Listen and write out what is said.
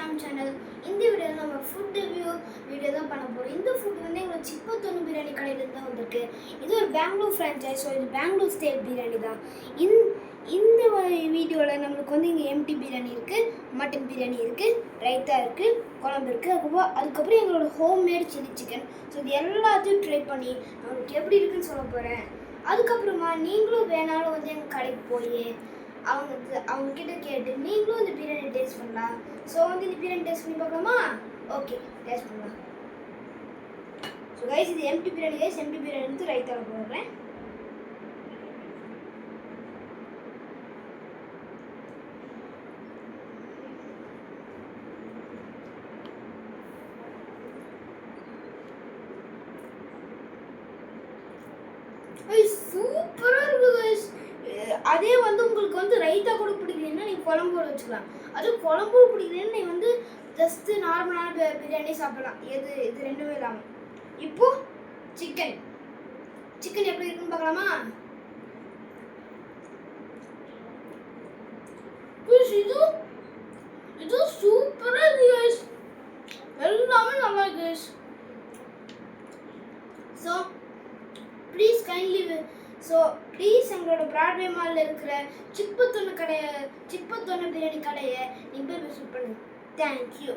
Sham channel. இந்த வீடியோவில் நம்ம ஃபுட் ரிவ்யூ வீடியோ தான் பண்ண போகிறோம். இந்த ஃபுட் வந்து எங்களுக்கு சிப்பத்தொன்னு பிரியாணி கடையிலேருந்து தான் வந்திருக்கு. இது ஒரு பெங்களூர் ஃப்ரான்ச்சைஸ். ஸோ இது பெங்களூர் ஸ்டேட் பிரியாணி தான். இந்த வீடியோவில் நம்மளுக்கு வந்து இங்கே எம்டி பிரியாணி இருக்குது, மட்டன் பிரியாணி இருக்குது, ரைத்தா இருக்குது, குழம்பு இருக்குது, அதுக்கப்புறம் எங்களோட ஹோம்மேட் சில்லி சிக்கன். ஸோ இது எல்லாத்தையும் ட்ரை பண்ணி நம்மளுக்கு எப்படி இருக்குன்னு சொல்ல போகிறேன். அதுக்கப்புறமா நீங்களும் வேணாலும் வந்து எங்கள் கடைக்கு போய் அவங்கக்கிட்ட கேட்டு நீங்களும் இந்த பிரியாணி டேஸ்ட் பண்ணலாம். ஸோ வந்து இந்த பிரியாணி டேஸ்ட் பண்ணி பார்க்கலாமா? ஓகே, டேஸ்ட் பண்ணலாம். ஸோ கைஸ், இது empty biryani. Guys, empty biryani எடுத்து ரைத்தாவில் போடுறேன். சூப்பராக இருக்குது கைஸ். அதே வந்து உங்களுக்கு வந்து ரைத்தா கூட பிடிக்கலன்னா நீங்கள் குழம்போடு வச்சுக்கலாம். அதுவும் குழம்போடு பிடிக்கலன்னா நீங்கள் வந்து ஜஸ்ட்டு நார்மலான பிரியாணி சாப்பிடலாம். இது ரெண்டுமே இல்லாமல். இப்போது சிக்கன் எப்படி இருக்குன்னு பார்க்கலாமா? இது சூப்பராக இருக்கு கைஸ். எல்லாமே நல்லா இருக்கு கைஸ். ப்ளீஸ் எங்களோட பிராட்வே மாலில் இருக்கிற சிப்பத்தொன்னு பிரியாணி கடையை நீங்கள் போய் விசிட் பண்ணுங்க. தேங்க்யூ.